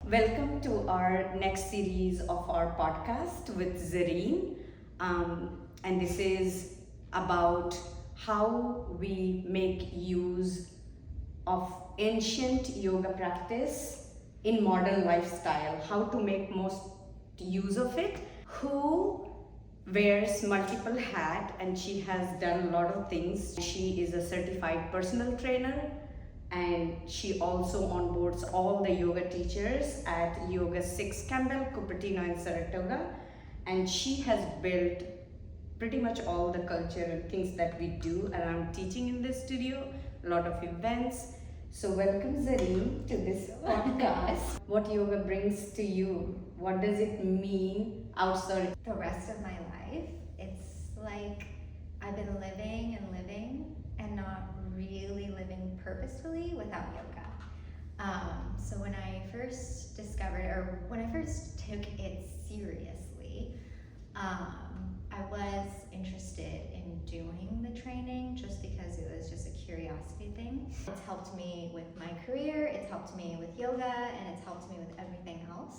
Welcome to our next series of our podcast with Zareen. And this is about how we make use of ancient yoga practice in modern lifestyle, how to make most use of it. Who wears multiple hats and she has done a lot of things. She is a certified personal trainer and she also onboards all the yoga teachers at Yoga 6 Campbell, Cupertino and Saratoga, and she has built pretty much all the culture and things that we do around teaching in this studio, a lot of events. So welcome Zareen to this podcast. What yoga brings to you? What does it mean outside the rest of my life? It's like I've been living and not really living purposefully without yoga. So when I first discovered, or when I first took it seriously, I was interested in doing the training just because it was just a curiosity thing. It's helped me with my career, it's helped me with yoga, and it's helped me with everything else.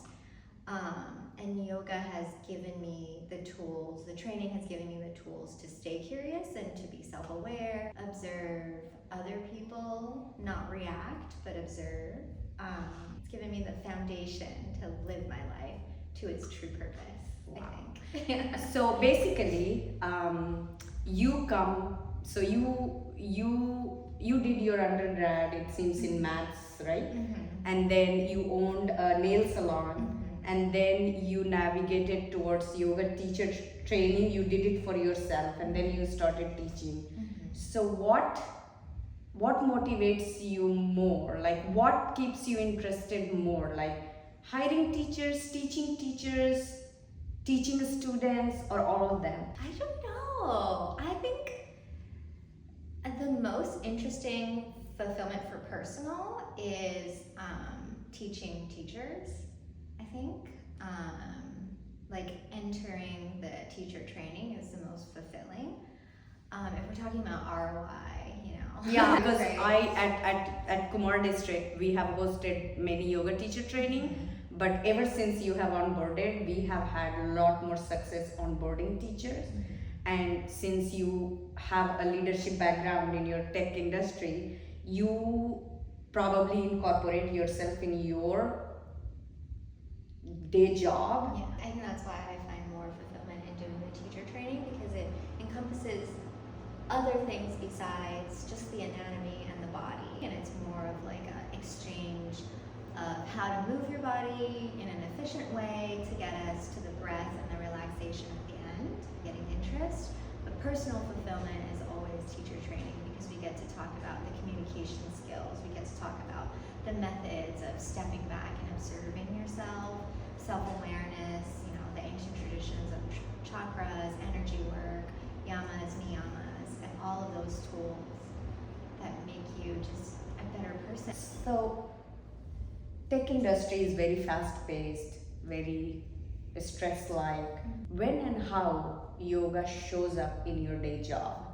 And yoga has given me the tools, the training has given me the tools to stay curious and to be self-aware, observe other people, not react, but observe. It's given me the foundation to live my life to its true purpose, wow. I think. So basically, you come, so you did your undergrad, it seems, in maths, right? Mm-hmm. And then you owned a nail salon. Mm-hmm. And then you navigated towards yoga teacher training. You did it for yourself and then you started teaching. Mm-hmm. So what motivates you more? Like what keeps you interested more? Like hiring teachers, teaching students, or all of them? I don't know. I think the most interesting fulfillment for personal is teaching teachers. I think like entering the teacher training is the most fulfilling. If we're talking about ROI, Yeah, because at Kumar District we have hosted many yoga teacher training, mm-hmm. but ever since you have onboarded, we have had a lot more success onboarding teachers. Mm-hmm. And since you have a leadership background in your tech industry, you probably incorporate yourself in your day job. Yeah, I think that's why I find more fulfillment in doing the teacher training, because it encompasses other things besides just the anatomy and the body, and it's more of like an exchange of how to move your body in an efficient way to get us to the breath and the relaxation at the end, getting interest. But personal fulfillment is always teacher training, because we get to talk about the communication skills, we get to talk about the methods of stepping back and observing yourself, self-awareness, the ancient traditions of chakras, energy work, yamas, niyamas, and all of those tools that make you just a better person. So, tech industry is very fast-paced, very stress-like. Mm-hmm. When and how yoga shows up in your day job?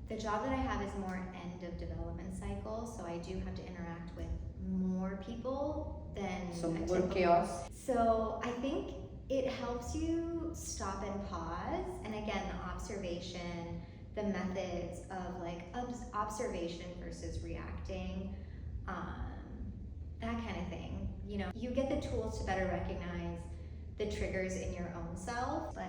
The job that I have is more end of development cycle, so I do have to interact with more people than more chaos. So I think it helps you stop and pause, and again, the observation, the methods of like observation versus reacting, that kind of thing. You get the tools to better recognize the triggers in your own self, but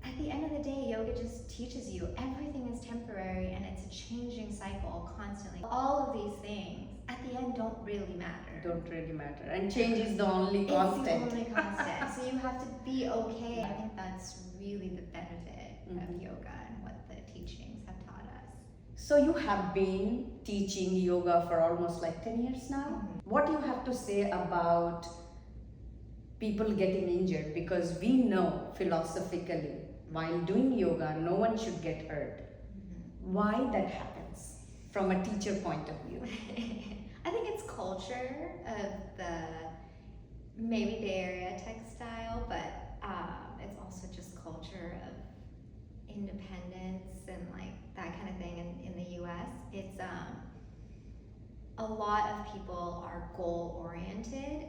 at the end of the day, yoga just teaches you everything is temporary and it's a changing cycle constantly. All of these things at the end don't really matter. And change is the only constant. It's the only constant. So you have to be okay. I think that's really the benefit of yoga and what the teachings have taught us. So you have been teaching yoga for almost like 10 years now. Mm-hmm. What do you have to say about people getting injured? Because we know philosophically, while doing yoga, no one should get hurt. Mm-hmm. Why that happens from a teacher point of view? I think it's culture of the maybe Bay Area textile, but it's also just culture of independence and like that kind of thing in the US. It's a lot of people are goal oriented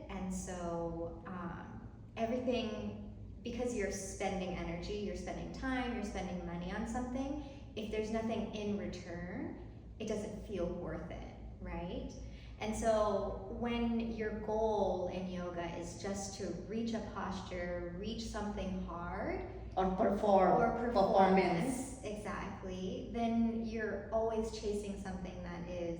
everything, because you're spending energy, you're spending time, you're spending money on something, if there's nothing in return, it doesn't feel worth it, right? And so when your goal in yoga is just to reach a posture, reach something hard, Or performance. exactly, then you're always chasing something that is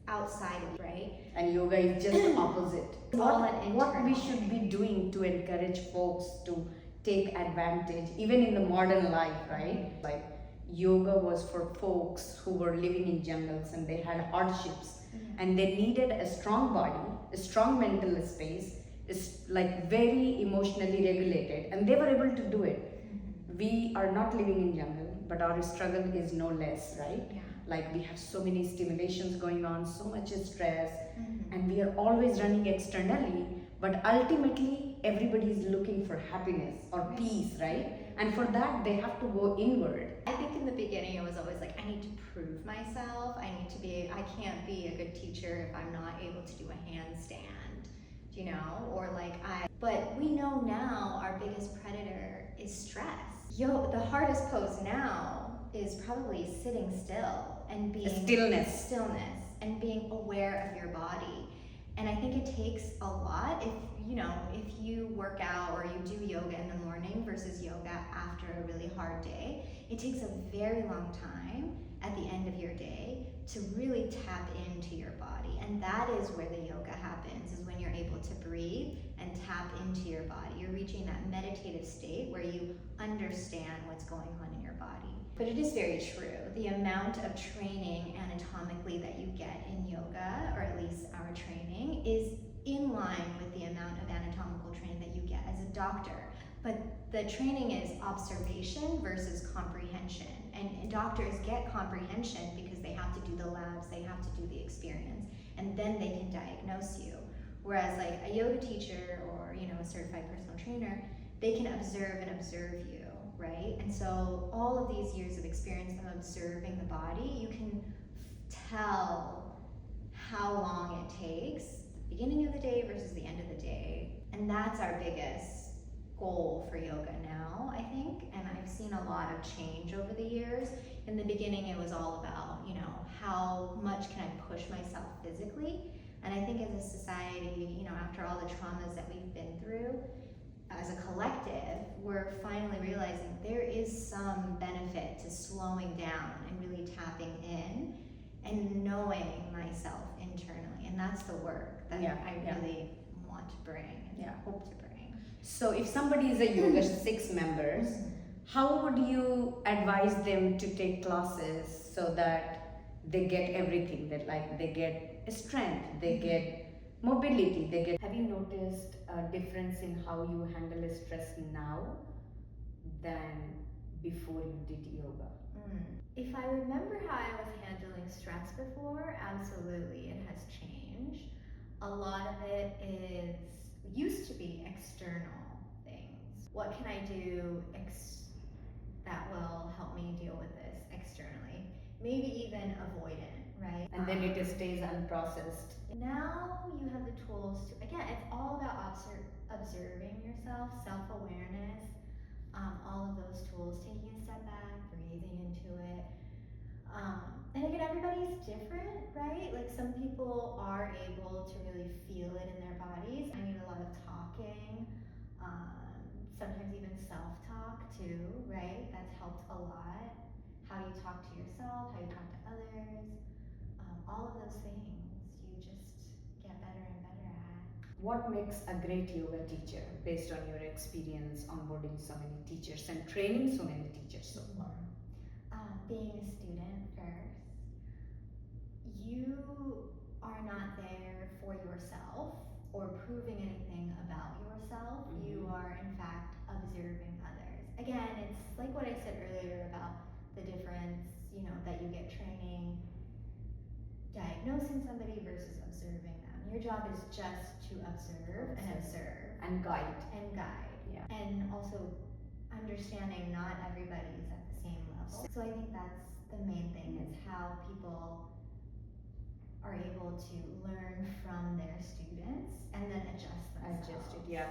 outside of you, right? And yoga is just the opposite. It's all an What we internal should be thing. doing to encourage folks to take advantage, even in the modern life, right? Like yoga was for folks who were living in jungles and they had hardships and they needed a strong body, a strong mental space, is like very emotionally regulated, and they were able to do it. We are not living in jungle, but our struggle is no less, right? Yeah. Like we have so many stimulations going on, so much stress, Mhm. and we are always running externally, but ultimately everybody is looking for happiness or Right. peace, right? And for that they have to go inward. I think in the beginning it was always like, I need to prove myself. I can't be a good teacher if I'm not able to do a handstand, you know, or like but we know now our biggest predator is stress. The hardest pose now is probably sitting still and being Stillness. and being aware of your body. And I think it takes a lot if you work out or you do yoga in the morning versus yoga after a really hard day. It takes a very long time at the end of your day to really tap into your body. And that is where the yoga happens, is when you're able to breathe and tap into your body. You're reaching that meditative state where you understand what's going on in your body. But it is very true. The amount of training anatomically that you get in yoga, or at least our training, is in line with the amount of anatomical training that you get as a doctor. But the training is observation versus comprehension. And doctors get comprehension because they have to do the labs, they have to do the experience, and then they can diagnose you. Whereas like a yoga teacher or a certified personal trainer, they can observe you, right? And so all of these years of experience of observing the body, you can tell how long it takes, the beginning of the day versus the end of the day. And that's our biggest goal for yoga now, I think. And I've seen a lot of change over the years. In the beginning, it was all about, how much can I push myself physically? And I think as a society, after all the traumas that we've been through, as a collective, we're finally realizing there is some benefit to slowing down and really tapping in and knowing myself internally. And that's the work that I really want to bring and hope to bring. So if somebody is a yoga 6 members, how would you advise them to take classes so that they get everything, that like they get strength, they get mobility, they get... Have you noticed a difference in how you handle stress now than before you did yoga? If I remember how I was handling stress before, absolutely it has changed. A lot of it used to be external things. What can I do that will help me deal with this externally? Maybe even avoidant, right? And then it stays unprocessed. Now you have the tools to, again, it's all about observing yourself, self-awareness, all of those tools, taking a step back, breathing into it. And again, everybody's different, right? Like some people are able to really feel it in their bodies. I need a lot of talking, sometimes even self-talk too, right? That's helped a lot. How you talk to yourself, how you talk to others, all of those things you just get better and better at. What makes a great yoga teacher based on your experience onboarding so many teachers and training so many teachers so far? Being a student first, you are not there for yourself or proving anything about yourself. You are in fact observing others. Again, it's like what I said earlier about the difference, that you get training diagnosing somebody versus observing them. Your job is just to observe and guide. Yeah. And also understanding not everybody is at the same level. So I think that's the main thing, is how people are able to learn from their students and then adjust themselves. Adjust it, yeah.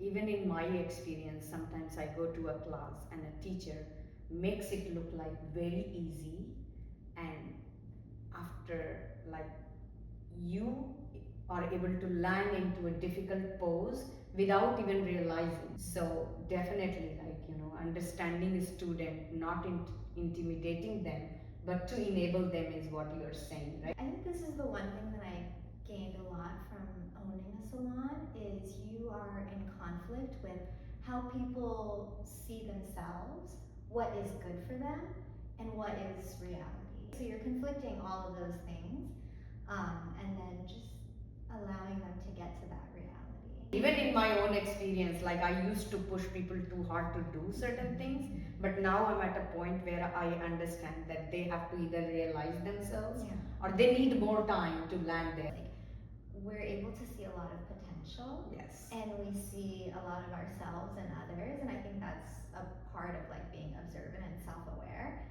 Even in my experience, sometimes I go to a class and a teacher makes it look like very easy, and after like you are able to land into a difficult pose without even realizing. So definitely, like, understanding a student, not intimidating them, but to enable them is what you're saying, right? I think this is the one thing that I gained a lot from owning a salon is you are in conflict with how people see themselves, what is good for them, and what is reality. So you're conflicting all of those things, and then just allowing them to get to that reality. Even in my own experience, like I used to push people too hard to do certain things, but now I'm at a point where I understand that they have to either realize themselves or they need more time to land there. Like, we're able to see a lot of potential. Yes. And we see a lot of ourselves and others, and I think that's a part of like being observant and self-aware.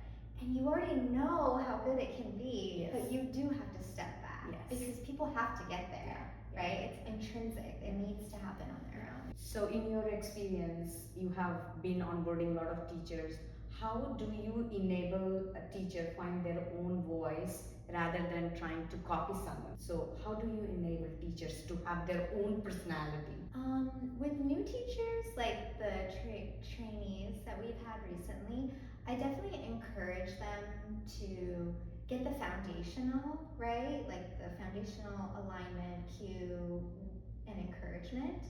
And you already know how good it can be, but you do have to step back because people have to get there, right? It's intrinsic. It needs to happen on their own. So in your experience, you have been onboarding a lot of teachers. How do you enable a teacher find their own voice rather than trying to copy someone? So how do you enable teachers to have their own personality? With new teachers, like the trainees that we've had recently, I definitely encourage them to get the foundational, right? Like the foundational alignment, cue, and encouragement,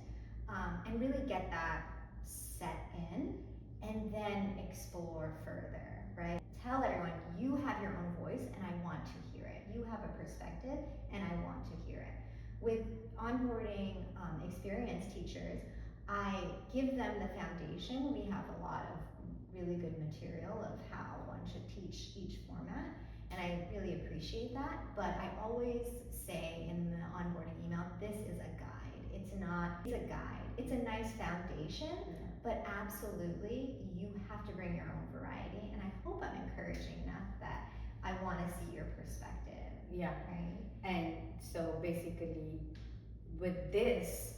and really get that set in, and then explore further, right? Tell everyone you have your own voice and I want to hear it. You have a perspective and I want to hear it. With onboarding experienced teachers, I give them the foundation. We have a lot of really good material of how one should teach each format, and I really appreciate that. But I always say in the onboarding email, this is a guide. It's a guide. It's a nice foundation, but absolutely you have to bring your own variety, and I hope I'm encouraging enough that I want to see your perspective. Yeah. Right. And so basically, with this,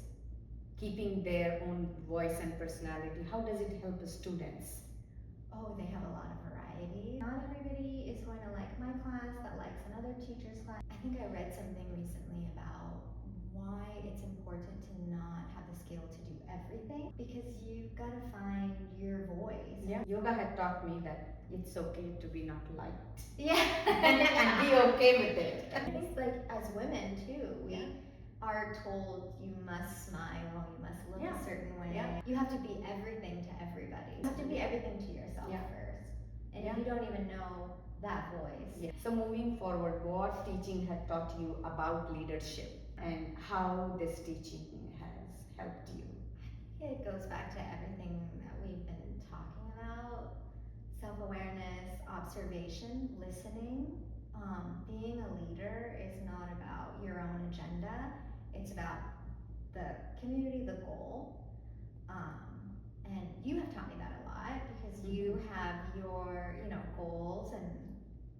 keeping their own voice and personality, how does it help the students? Oh, they have a lot of variety. Not everybody is going to like my class that likes another teacher's class. I think I read something recently about why it's important to not have the skill to do everything, because you've got to find your voice. Yeah. Yoga had taught me that it's okay to be not liked. Yeah. And be okay with it. I think like as women too, we are told you must smile, you must look a certain way. Yeah. You have to be everything to everybody. You have to be everything to yourself first. And if you don't even know that voice. Yeah. So moving forward, what teaching had taught you about leadership and how this teaching has helped you? It goes back to everything that we've been talking about. Self-awareness, observation, listening. Being a leader is not about your own agenda. It's about the community, the goal. And you have taught me that a lot because you have your, goals and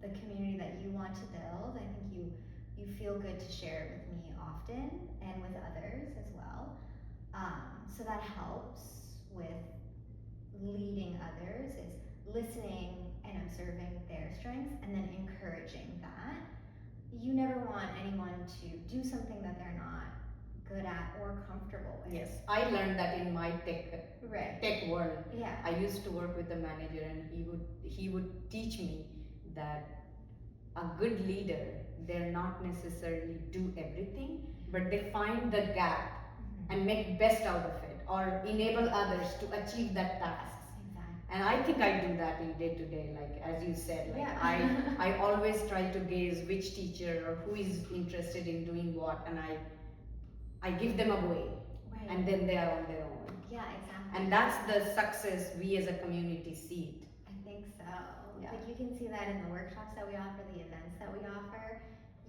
the community that you want to build. I think you feel good to share it with me often and with others as well. So that helps with leading others, is listening and observing their strengths and then encouraging that. You never want anyone to do something that they're not good at or comfortable with. Yes, I learned that in my tech world. Yeah. I used to work with a manager, and he would teach me that a good leader, they'll not necessarily do everything, but they find the gap and make best out of it, or enable others to achieve that task. And I think I do that in day to day, like as you said, like I always try to gauge which teacher or who is interested in doing what, and I give them a way, and then they are on their own. Yeah, exactly. And that's the success we as a community see it. I think so. Yeah. Like you can see that in the workshops that we offer, the events that we offer.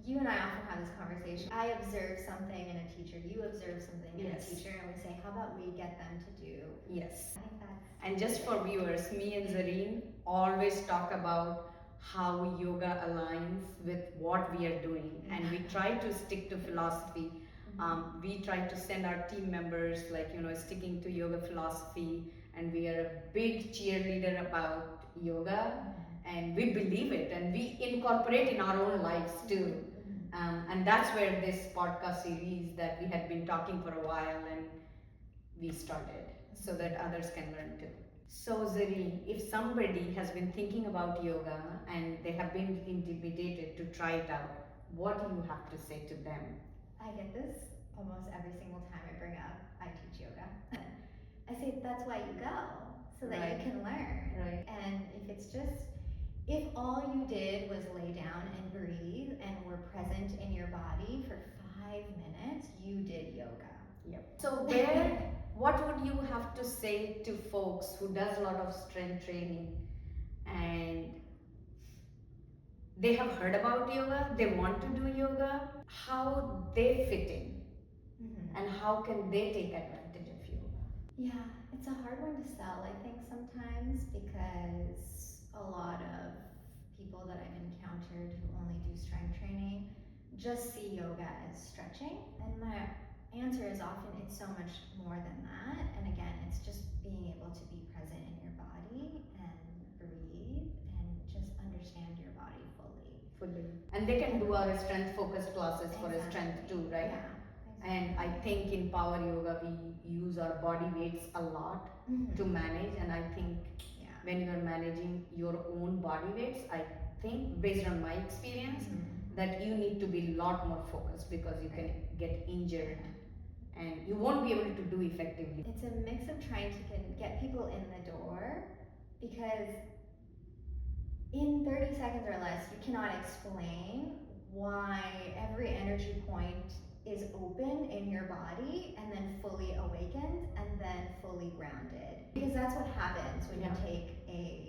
You and I often have this conversation. I observe something in a teacher, you observe something in a teacher, and we say, how about we get them to do? Yes. I think that's and just for viewers, me and Zareen always talk about how yoga aligns with what we are doing, and we try to stick to philosophy We try to send our team members, like, sticking to yoga philosophy, and we are a big cheerleader about yoga, and we believe it, and we incorporate in our own lives too. And that's where this podcast series that we had been talking for a while, and we started so that others can learn too. So, Zareen, if somebody has been thinking about yoga and they have been intimidated to try it out, what do you have to say to them? I get this almost every single time I bring up I teach yoga. I say that's why you go, so that Right. you can learn. Right. And if all you did was lay down and breathe and were present in your body for 5 minutes, you did yoga. Yep. So what would you have to say to folks who does a lot of strength training and they have heard about yoga, they want to do yoga, how they fit in and how can they take advantage of yoga? Yeah, it's a hard one to sell, I think, sometimes, because a lot of people that I've encountered who only do strength training just see yoga as stretching. And my answer is often it's so much more than that. And again, it's just being able to be present in your body and breathe and just understand your body fully. And they can do our strength focused classes for a strength too, right? Yeah. And I think in power yoga we use our body weights a lot to manage, and I think when you are managing your own body weights, I think based on my experience that you need to be a lot more focused, because you can get injured and you won't be able to do effectively. It's a mix of trying to get people in the door, because in 30 seconds or less you cannot explain why every energy point is open in your body and then fully awakened and then fully grounded. Because that's what happens when you take a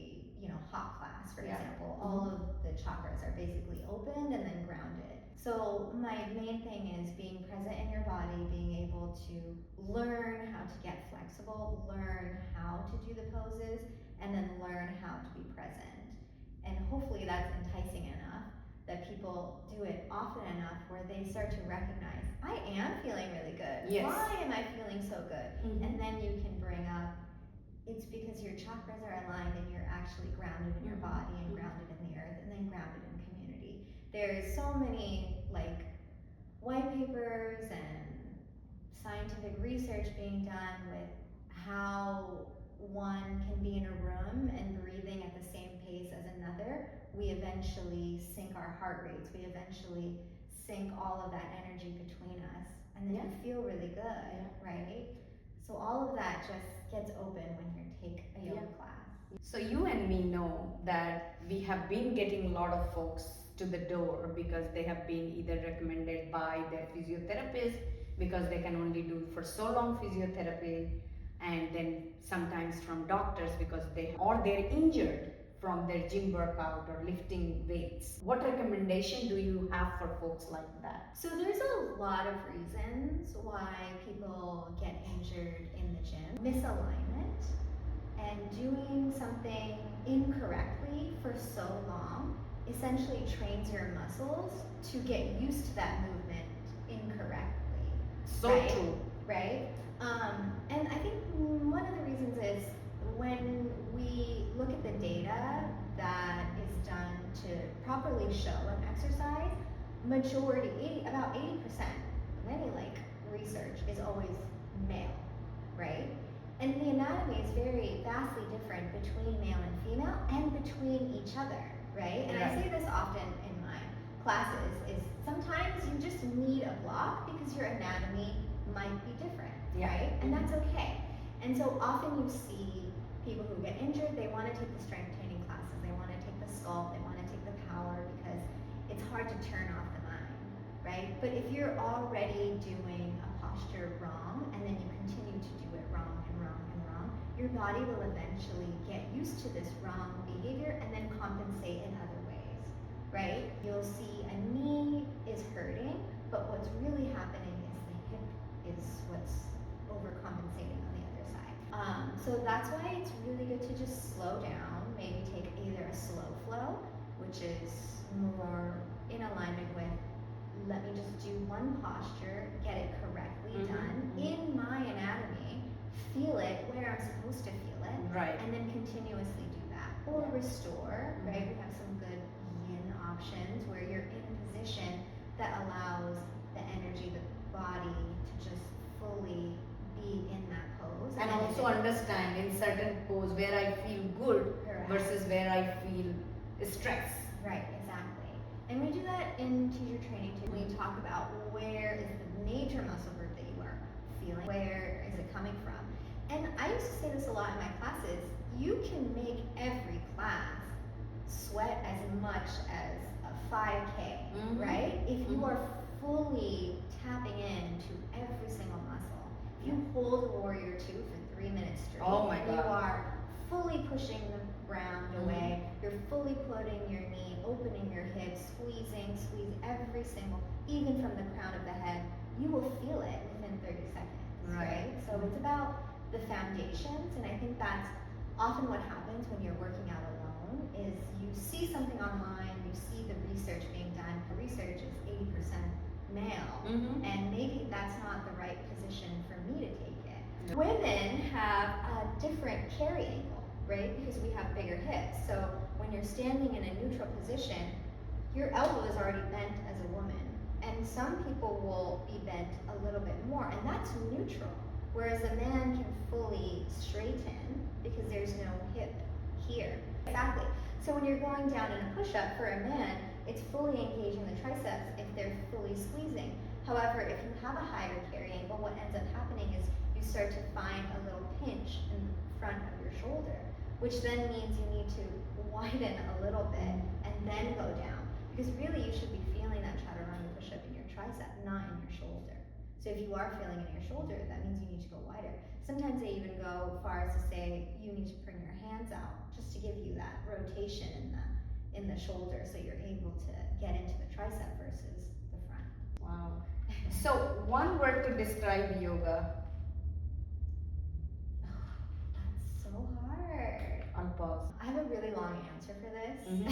hot class, for example. All of the chakras are basically opened and then grounded. So my main thing is being present in your body, being able to learn how to get flexible, learn how to do the poses, and then learn how to be present. And hopefully that's enticing enough that people do it often enough where they start to recognize, I am feeling really good. Yes. Why am I feeling so good? And then you can bring up, it's because your chakras are aligned and you're actually grounded in your body and grounded in the earth and then grounded in community. There's so many white papers and scientific research being done with how one can be in a room and breathing at the same pace as another. We eventually sync our heart rates. We eventually sync all of that energy between us, and then you feel really good, right? So all of that just gets open when you take a yoga class. So you and me know that we have been getting a lot of folks to the door because they have been either recommended by their physiotherapist because they can only do for so long physiotherapy, and then sometimes from doctors because they're injured from their gym workout or lifting weights. What recommendation do you have for folks like that? So there's a lot of reasons why people get injured in the gym. Misalignment and doing something incorrectly for so long essentially trains your muscles to get used to that movement incorrectly. So true. Right? And I think one of the reasons is when we look at the data that is done to properly show an exercise, about 80% of any research is always male, right? And the anatomy is very vastly different between male and female and between each other, right? And I say this often in my classes is sometimes you just need a block because your anatomy might be different, right? And that's okay. And so often you see people who get injured, they want to take the strength training classes, they want to take the sculpt, they want to take the power because it's hard to turn off the mind, right? But if you're already doing a posture wrong and then you continue to do it wrong and wrong and wrong, your body will eventually get used to this wrong behavior and then compensate in other ways, right? You'll see a knee is hurting, but what's really happening is the hip is what's overcompensating on the other side. So that's why it's really good to just slow down, maybe take either a slow flow, which is more in alignment with let me just do one posture, get it correctly Mhm, done mhm. in my anatomy, feel it where I'm supposed to feel it, Right. and then continuously do that. Or restore, Mhm. right? We have some good yin options where you're in a position that allows the energy, the body to just fully be in that pose. And also understand in certain pose where I feel good Correct. versus where I feel stress. Right, exactly. And we do that in teacher training too. We talk about where is the major muscle group that you are feeling, where is it coming from. And I used to say this a lot in my classes, you can make every class sweat as much as a 5K, right? If you are fully tapping into every single muscle. If you hold warrior 2 for 3 minutes straight, Oh my you God. are fully pushing the ground away. You're fully putting your knee, opening your hips, squeeze every single, even from the crown of the head. You will feel it within 30 seconds, right? So it's about the foundations, and I think that's often what happens when you're working out alone is you see something online, you see the research being done. The research is 80% male, and maybe that's not the right position for me to take it. Women have a different carry angle, right? Because we have bigger hips. So when you're standing in a neutral position, your elbow is already bent as a woman. And some people will be bent a little bit more, and that's neutral. Whereas a man can fully straighten because there's no hip here. Exactly. So when you're going down in a push-up for a man, it's fully engaging the triceps if they're fully squeezing. However, if you have a higher carry angle, what ends up happening is you start to find a little pinch in front of your shoulder, which then means you need to widen a little bit and then go down. Because really you should be feeling that chaturanga push-up in your tricep, not in your shoulder. So if you are feeling it in your shoulder, that means you need to go wider. Sometimes they even go far as to say you need to bring your hands out just to give you that rotation in the shoulder so you're able to get into the tricep versus the front. Wow. So one word to describe yoga. That's so hard. On pause. I have a really long answer for this.